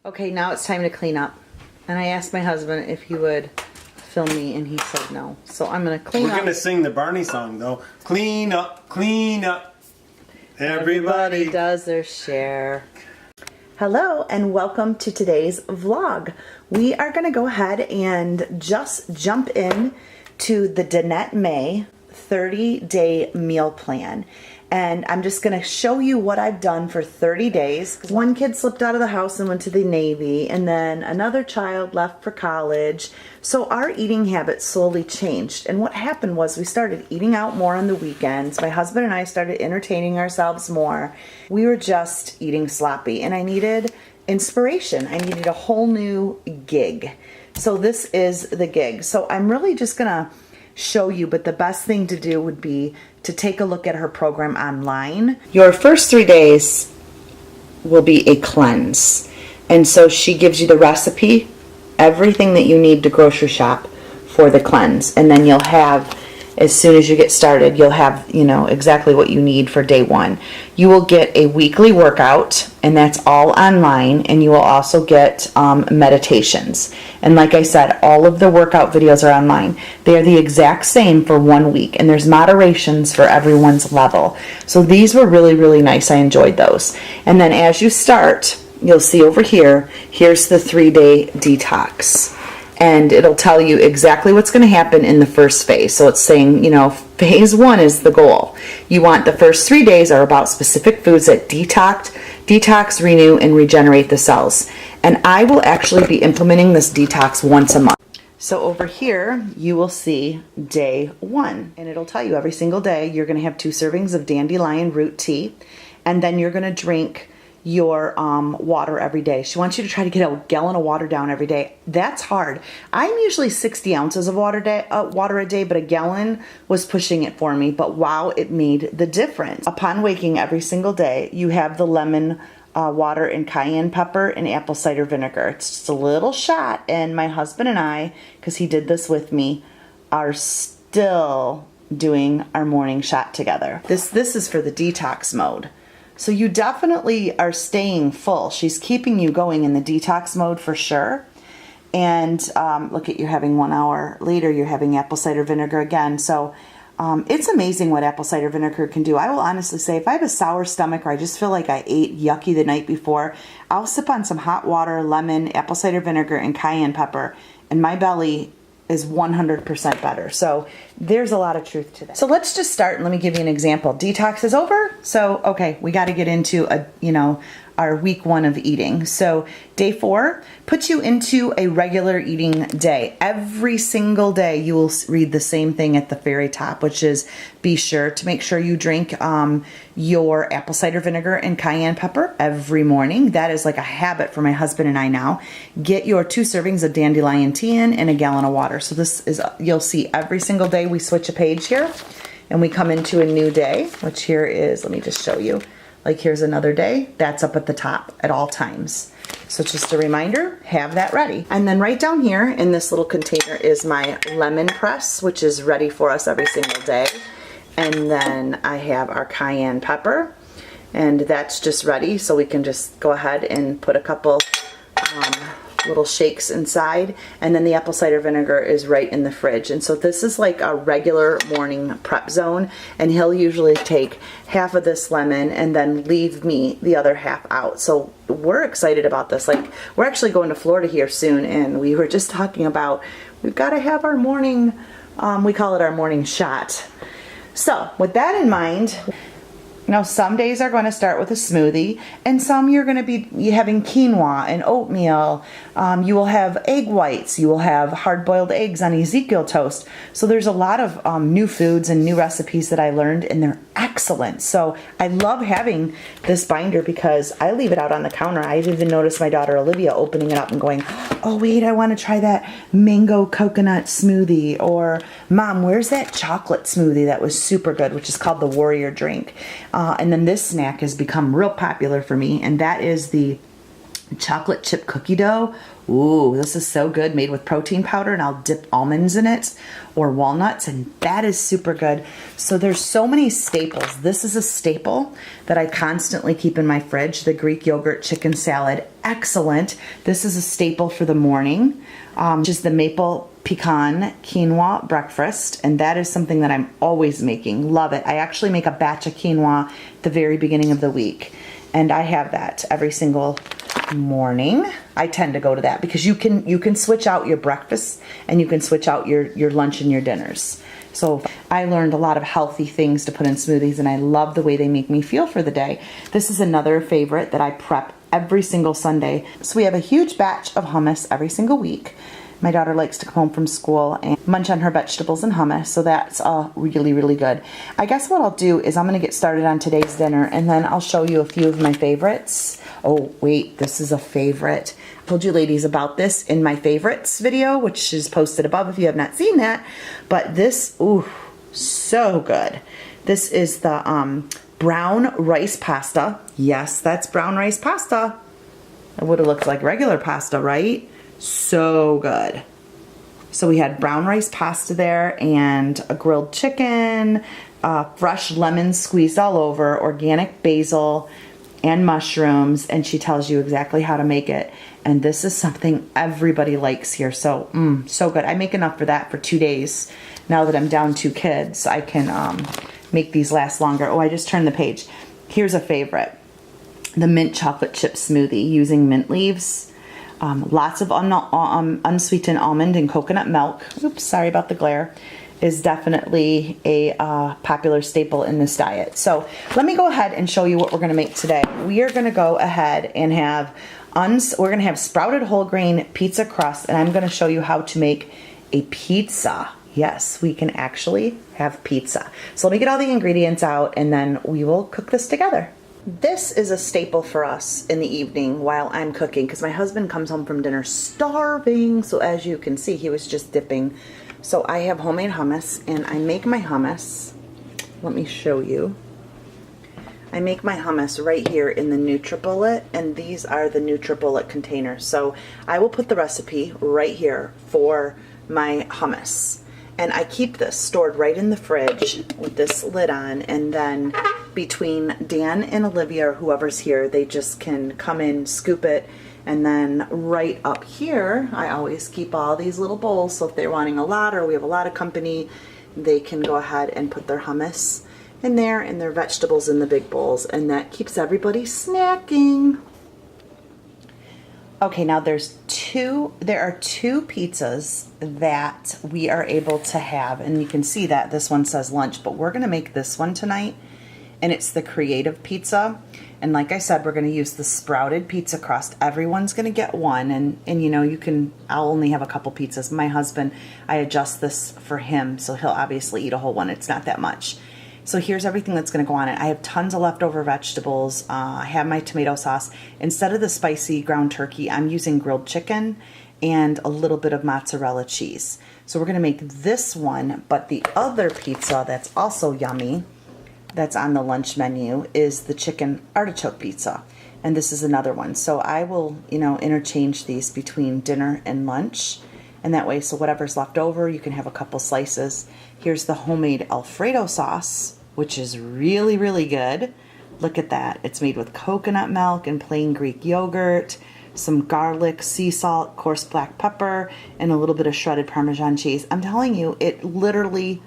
Okay, now it's time to clean up. And I asked my husband if he would film me, and he said no. So I'm going to clean up. We're going to sing the Barney song, though. Clean up, clean up. Everybody does their share. Hello, and welcome to today's vlog. We are going to go ahead and just jump in to the Danette May 30-day meal plan. And I'm just going to show you what I've done for 30 days. One kid slipped out of the house and went to the Navy, and then another child left for college. So our eating habits slowly changed. And what happened was we started eating out more on the weekends. My husband and I started entertaining ourselves more. We were just eating sloppy, and I needed inspiration. I needed a whole new gig. So this is the gig. So I'm really just going to show you, but the best thing to do would be to take a look at her program online. Your first 3 days will be a cleanse, and so she gives you the recipe, everything that you need to grocery shop for the cleanse, and then you'll have, as soon as you get started, you'll have, you know, exactly what you need for day one. You will get a weekly workout, and that's all online, and you will also get meditations. And like I said, all of the workout videos are online. They are the exact same for 1 week, and there's moderations for everyone's level. So these were really, really nice. I enjoyed those. And then as you start, you'll see over here, here's the 3-day detox. And it'll tell you exactly what's going to happen in the first phase. So it's saying, you know, phase 1 is the goal. You want the first 3 days are about specific foods that detox, renew, and regenerate the cells. And I will actually be implementing this detox once a month. So over here, you will see day 1. And it'll tell you every single day you're going to have 2 servings of dandelion root tea. And then you're going to drink your water every day. She wants you to try to get a gallon of water down every day. That's hard. I'm usually 60 ounces of water a day, but a gallon was pushing it for me. But wow, it made the difference. Upon waking every single day, you have the lemon water and cayenne pepper and apple cider vinegar. It's just a little shot, and my husband and I, because he did this with me, are still doing our morning shot together. This is for the detox mode. So you definitely are staying full. She's keeping you going in the detox mode for sure. And look at, you're having 1 hour later, you're having apple cider vinegar again. So it's amazing what apple cider vinegar can do. I will honestly say, if I have a sour stomach or I just feel like I ate yucky the night before, I'll sip on some hot water, lemon, apple cider vinegar, and cayenne pepper, and my belly is 100% better. So there's a lot of truth to that. So let's just start, and let me give you an example. Detox is over. So, okay, we got to get into our week 1 of eating. So day 4 puts you into a regular eating day. Every single day you will read the same thing at the very top, which is be sure to make sure you drink your apple cider vinegar and cayenne pepper every morning. That is like a habit for my husband and I now. Get your 2 servings of dandelion tea in and a gallon of water. So this is, you'll see every single day we switch a page here and we come into a new day, which here is, let me just show you. Like here's another day, that's up at the top at all times. So just a reminder, have that ready. And then right down here in this little container is my lemon press, which is ready for us every single day. And then I have our cayenne pepper, and that's just ready. So we can just go ahead and put a couple little shakes inside, and then the apple cider vinegar is right in the fridge. And so this is like a regular morning prep zone, and he'll usually take half of this lemon and then leave me the other half out. So we're excited about this. Like, we're actually going to Florida here soon, and we were just talking about we've got to have our morning, we call it our morning shot. So with that in mind, now, some days are going to start with a smoothie, and some you're going to be having quinoa and oatmeal. You will have egg whites. You will have hard-boiled eggs on Ezekiel toast. So there's a lot of new foods and new recipes that I learned, and they're excellent. So I love having this binder because I leave it out on the counter. I even noticed my daughter Olivia opening it up and going, oh wait, I want to try that mango coconut smoothie, or Mom, where's that chocolate smoothie that was super good, which is called the Warrior Drink. And then this snack has become real popular for me, and that is the chocolate chip cookie dough. Ooh, this is so good, made with protein powder, and I'll dip almonds in it or walnuts, and that is super good. So there's so many staples. This is a staple that I constantly keep in my fridge, the Greek yogurt chicken salad. Excellent. This is a staple for the morning, which is the maple pecan quinoa breakfast, and that is something that I'm always making. Love it. I actually make a batch of quinoa at the very beginning of the week, and I have that every single morning. I tend to go to that because you can switch out your breakfast and you can switch out your lunch and your dinners. So I learned a lot of healthy things to put in smoothies, and I love the way they make me feel for the day. This is another favorite that I prep every single Sunday. So we have a huge batch of hummus every single week. My daughter likes to come home from school and munch on her vegetables and hummus, so that's really, really good. I guess what I'll do is I'm going to get started on today's dinner, and then I'll show you a few of my favorites. Oh, wait, this is a favorite. I told you ladies about this in my favorites video, which is posted above if you have not seen that. But this, ooh, so good. This is the brown rice pasta. Yes, that's brown rice pasta. It would have looked like regular pasta, right? So good. So we had brown rice pasta there and a grilled chicken, fresh lemons squeezed all over, organic basil and mushrooms, and she tells you exactly how to make it. And this is something everybody likes here. So, so good. I make enough for that for 2 days. Now that I'm down 2 kids, I can make these last longer. Oh, I just turned the page. Here's a favorite. The mint chocolate chip smoothie using mint leaves. Lots of unsweetened almond and coconut milk. Oops, sorry about the glare. Is definitely a popular staple in this diet. So let me go ahead and show you what we're going to make today. We are going to go ahead and have we're going to have sprouted whole grain pizza crust, and I'm going to show you how to make a pizza. Yes, we can actually have pizza. So let me get all the ingredients out, and then we will cook this together. This is a staple for us in the evening while I'm cooking, because my husband comes home from dinner starving. So as you can see, he was just dipping. So I have homemade hummus, and I make my hummus. Let me show you. I make my hummus right here in the NutriBullet, and these are the NutriBullet containers. So I will put the recipe right here for my hummus. And I keep this stored right in the fridge with this lid on, and then between Dan and Olivia or whoever's here, they just can come in, scoop it, and then right up here, I always keep all these little bowls, so if they're wanting a lot or we have a lot of company, they can go ahead and put their hummus in there and their vegetables in the big bowls, and that keeps everybody snacking. Okay, now there are two pizzas that we are able to have, and you can see that this one says lunch, but we're gonna make this one tonight, and it's the creative pizza. And like I said, we're gonna use the sprouted pizza crust. Everyone's gonna get one, and you know, I'll only have a couple pizzas. My husband, I adjust this for him, so he'll obviously eat a whole one. It's not that much. So here's everything that's going to go on it. I have tons of leftover vegetables. I have my tomato sauce. Instead of the spicy ground turkey, I'm using grilled chicken and a little bit of mozzarella cheese. So we're going to make this one, but the other pizza that's also yummy, that's on the lunch menu, is the chicken artichoke pizza. And this is another one. So I will, interchange these between dinner and lunch. And that way, so whatever's left over, you can have a couple slices. Here's the homemade Alfredo sauce, which is really, really good. Look at that. It's made with coconut milk and plain Greek yogurt, some garlic, sea salt, coarse black pepper, and a little bit of shredded Parmesan cheese. I'm telling you, it literally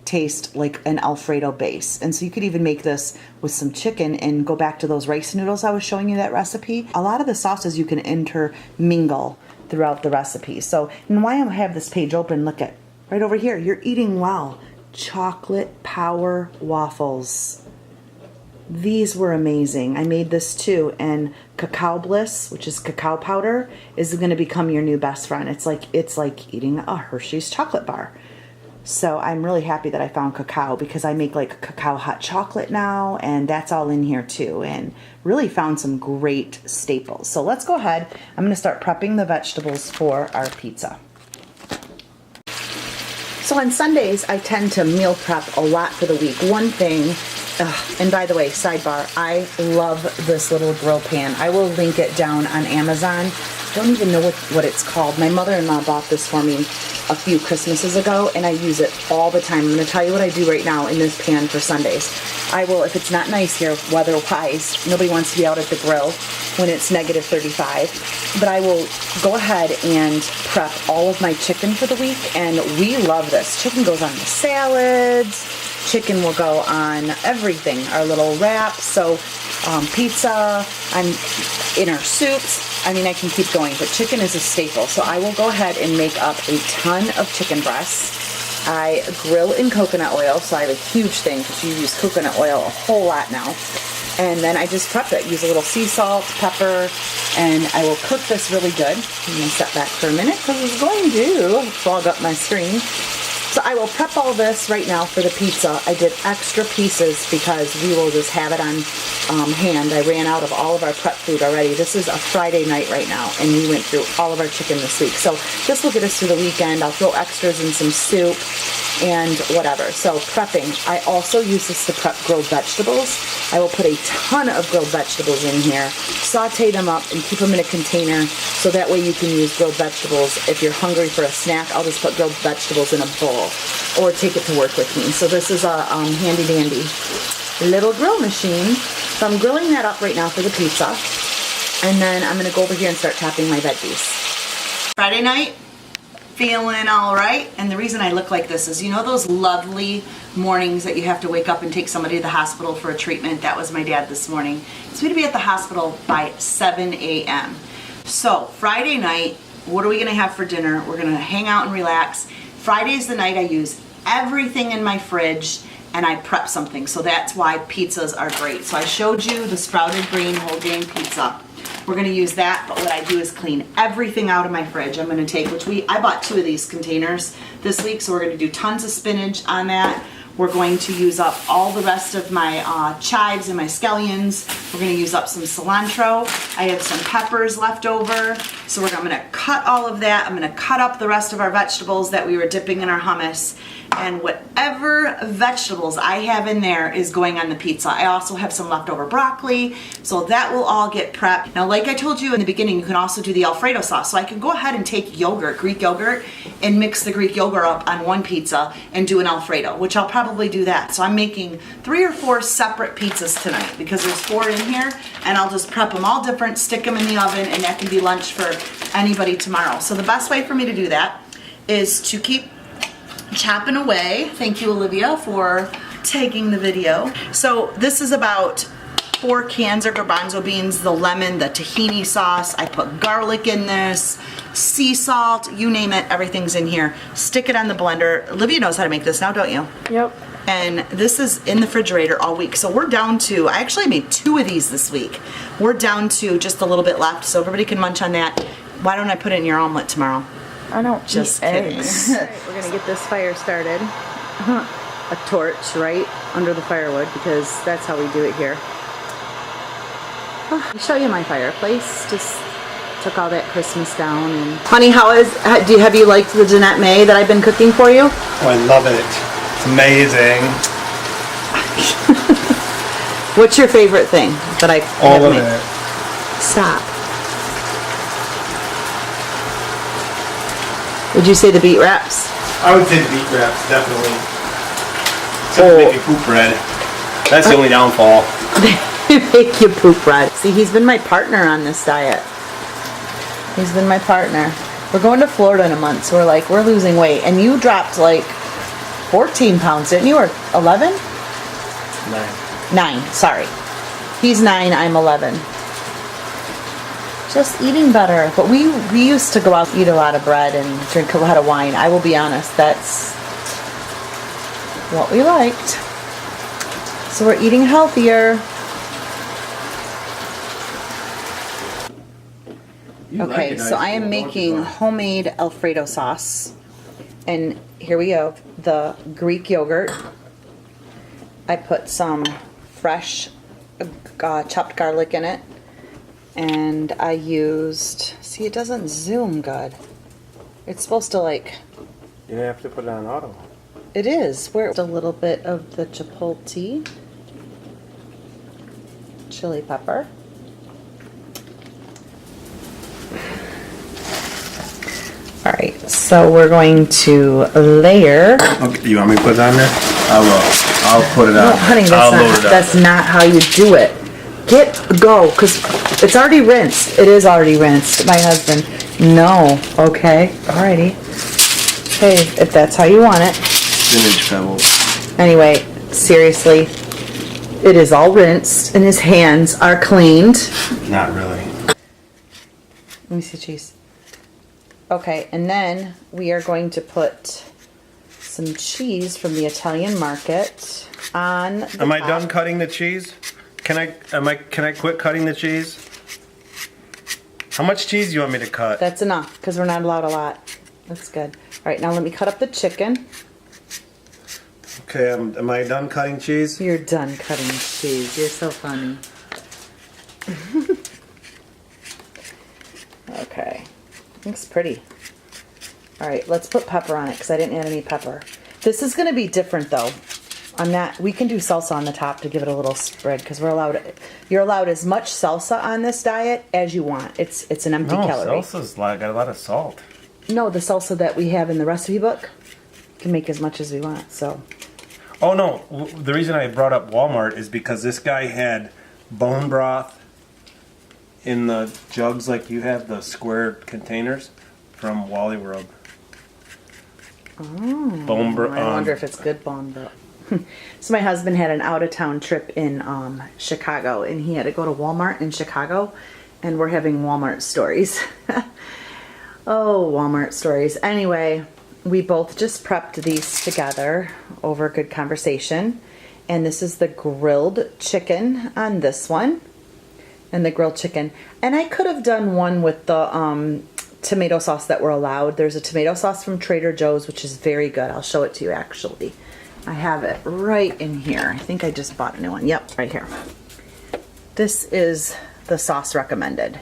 tastes like an Alfredo base. And so you could even make this with some chicken and go back to those rice noodles I was showing you that recipe. A lot of the sauces you can intermingle throughout the recipe. So, and why I have this page open, look at right over here. You're eating well. Chocolate Power Waffles. These were amazing. I made this too, and Cacao Bliss, which is cacao powder, is going to become your new best friend. It's like eating a Hershey's chocolate bar. So I'm really happy that I found cacao, because I make like cacao hot chocolate now, and that's all in here too, and really found some great staples. So let's go ahead. I'm going to start prepping the vegetables for our pizza. So on Sundays, I tend to meal prep a lot for the week. One thing And by the way, sidebar, I love this little grill pan. I will link it down on Amazon. Don't even know what it's called. My mother-in-law bought this for me a few Christmases ago, and I use it all the time. I'm going to tell you what I do right now in this pan for Sundays. I will, if it's not nice here, weather-wise, nobody wants to be out at the grill when it's negative 35, but I will go ahead and prep all of my chicken for the week, and we love this. Chicken goes on the salads. Chicken will go on everything, our little wraps, so pizza, I'm in our soups. I mean, I can keep going, but chicken is a staple. So I will go ahead and make up a ton of chicken breasts. I grill in coconut oil, so I have a huge thing because you use coconut oil a whole lot now. And then I just prep it. Use a little sea salt, pepper, and I will cook this really good. I'm going to set back for a minute because it's going to fog up my screen. So I will prep all this right now for the pizza. I did extra pieces because we will just have it on hand. I ran out of all of our prep food already. This is a Friday night right now, and we went through all of our chicken this week. So this will get us through the weekend. I'll throw extras in some soup and whatever. So prepping. I also use this to prep grilled vegetables. I will put a ton of grilled vegetables in here, saute them up, and keep them in a container so that way you can use grilled vegetables. If you're hungry for a snack, I'll just put grilled vegetables in a bowl or take it to work with me. So this is a handy dandy little grill machine. So I'm grilling that up right now for the pizza, and then I'm going to go over here and start chopping my veggies. Friday night, feeling all right. And the reason I look like this is, you know those lovely mornings that you have to wake up and take somebody to the hospital for a treatment? That was my dad this morning. So we had to be at the hospital by 7 a.m. So Friday night, what are we going to have for dinner? We're going to hang out and relax. Friday's the night I use everything in my fridge and I prep something. So that's why pizzas are great. So I showed you the sprouted green whole grain pizza. We're going to use that, but what I do is clean everything out of my fridge. I'm going to take, I bought 2 of these containers this week, so we're going to do tons of spinach on that. We're going to use up all the rest of my chives and my scallions. We're going to use up some cilantro. I have some peppers left over, so I'm going to cut all of that. I'm going to cut up the rest of our vegetables that we were dipping in our hummus. And whatever vegetables I have in there is going on the pizza. I also have some leftover broccoli, so that will all get prepped. Now, like I told you in the beginning, you can also do the Alfredo sauce. So I can go ahead and take yogurt, Greek yogurt, and mix the Greek yogurt up on one pizza and do an Alfredo, which I'll probably do that. So I'm making 3 or 4 separate pizzas tonight because there's 4 in here, and I'll just prep them all different, stick them in the oven, and that can be lunch for anybody tomorrow. So the best way for me to do that is to keep chopping away. Thank you, Olivia, for taking the video. So this is about 4 cans of garbanzo beans, the lemon, the tahini sauce. I put garlic in this, sea salt, you name it, everything's in here. Stick it on the blender. Olivia knows how to make this now, don't you? Yep. And this is in the refrigerator all week. So we're down to, I actually made 2 of these this week. We're down to just a little bit left, so everybody can munch on that. Why don't I put it in your omelet tomorrow? I don't Just eat kidding. eggs. All right, we're gonna get this fire started. A torch right under the firewood because that's how we do it here. I'll show you my fireplace. Just took all that Christmas down. And honey, have you liked the Danette May that I've been cooking for you? Oh, I love it. It's amazing. What's your favorite thing that I All have of made? it. Stop. Would you say the beet wraps? I would say the beet wraps, definitely. Except for making poop bread. That's the only downfall. They make you poop bread. See, he's been my partner on this diet. He's been my partner. We're going to Florida in a month, so we're losing weight. And you dropped like 14 pounds, didn't you? Or 11? 9, sorry. He's 9, I'm 11. Just eating better. But we used to go out and eat a lot of bread and drink a lot of wine. I will be honest, that's what we liked. So we're eating healthier. Okay, so I am making homemade Alfredo sauce. And here we go, the Greek yogurt. I put some fresh chopped garlic in it. And I used, see, it doesn't zoom good. It's supposed to You have to put it on auto. it is. Where a little bit of the chipotle. chili pepper. All right, so we're going to layer. Okay, you want me to put it on there? I will. I'll put it on. No, honey, I'll load it up. that's not how you do it. Go, because it's already rinsed. It is already rinsed, my husband. No, okay, alrighty. Hey, if that's how you want it. Spinach pebbles. Anyway, seriously, it is all rinsed, and his hands are cleaned. Not really. Let me see cheese. Okay, and then we are going to put some cheese from the Italian market on the Am I top. done cutting the cheese? Can I quit cutting the cheese? How much cheese do you want me to cut? That's enough, because we're not allowed a lot. That's good. All right, now let me cut up the chicken. Okay, am I done cutting cheese? You're done cutting cheese. You're so funny. Okay. Looks pretty. All right, let's put pepper on it because I didn't add any pepper. This is going to be different though. We can do salsa on the top to give it a little spread because you're allowed as much salsa on this diet as you want. It's an empty calorie. Salsa's got a lot of salt. No, the salsa that we have in the recipe book can make as much as we want. So. Oh no, the reason I brought up Walmart is because this guy had bone broth in the jugs like you have, the square containers from Wally World. Oh, I wonder if it's good bone broth. So my husband had an out-of-town trip in Chicago, and he had to go to Walmart in Chicago, and we're having Walmart stories. Oh, Walmart stories. Anyway, we both just prepped these together over good conversation, and this is the grilled chicken on this one, and the grilled chicken. And I could have done one with the tomato sauce that we're allowed. There's a tomato sauce from Trader Joe's, which is very good. I'll show it to you actually. I have it right in here. I think I just bought a new one. Yep, right here. This is the sauce recommended.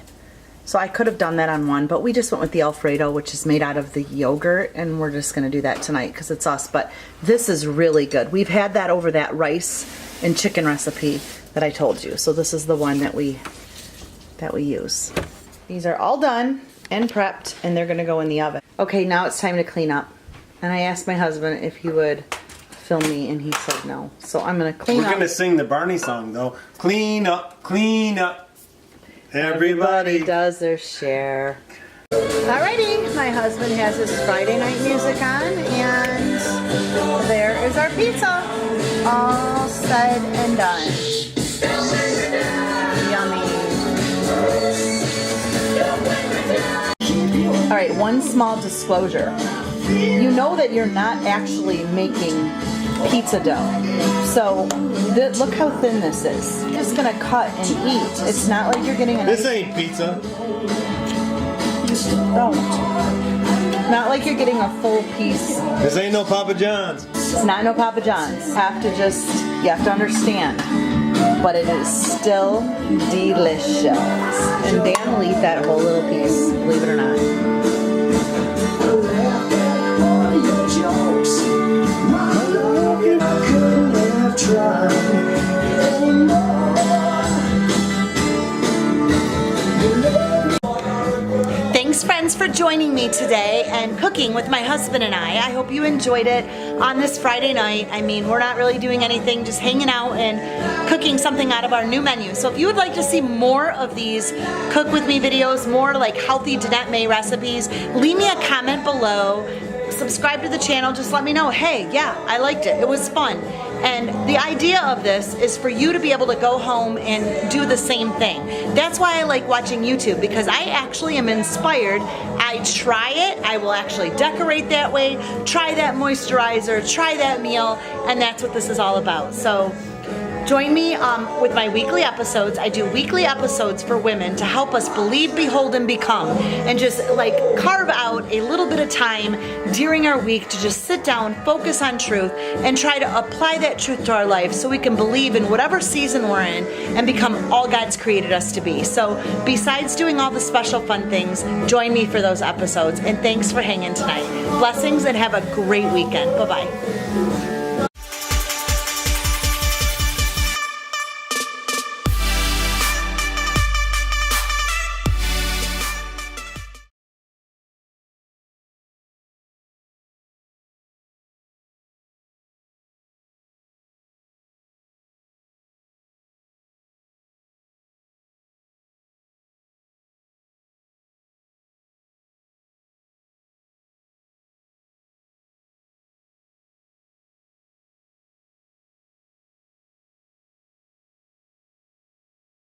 So I could have done that on one, but we just went with the Alfredo, which is made out of the yogurt, and we're just gonna do that tonight because it's us. But this is really good. We've had that over that rice and chicken recipe that I told you. So this is the one that we use. These are all done and prepped, and they're gonna go in the oven. Okay, now it's time to clean up. And I asked my husband if he would film me, and he said no. So I'm gonna clean up. We're gonna sing the Barney song though. Clean up, clean up. Everybody does their share. Alrighty, my husband has his Friday night music on, and there is our pizza. All said and done. Yummy. Alright, one small disclosure. You know that you're not actually making pizza dough. So look how thin this is. You're just gonna cut and eat. It's not like you're getting a This ain't pizza. Don't. Not like you're getting a full piece. This ain't no Papa John's. It's not no Papa John's. You have to understand. But it is still delicious. And Dan will eat that whole little piece, believe it or not. Thanks, friends, for joining me today and cooking with my husband and I hope you enjoyed it on this Friday night. I mean, we're not really doing anything, just hanging out and cooking something out of our new menu. So if you would like to see more of these cook with me videos, more like healthy Danette May recipes, leave me a comment below. Subscribe to the channel. Just let me know, hey, yeah, I liked it. It was fun. And the idea of this is for you to be able to go home and do the same thing. That's why I like watching YouTube, because I actually am inspired. I try it. I will actually decorate that way, try that moisturizer, try that meal, and that's what this is all about. So join me with my weekly episodes. I do weekly episodes for women to help us believe, behold, and become, and just like carve out a little bit of time during our week to just sit down, focus on truth, and try to apply that truth to our life so we can believe in whatever season we're in and become all God's created us to be. So besides doing all the special fun things, join me for those episodes, and thanks for hanging tonight. Blessings and have a great weekend. Bye-bye.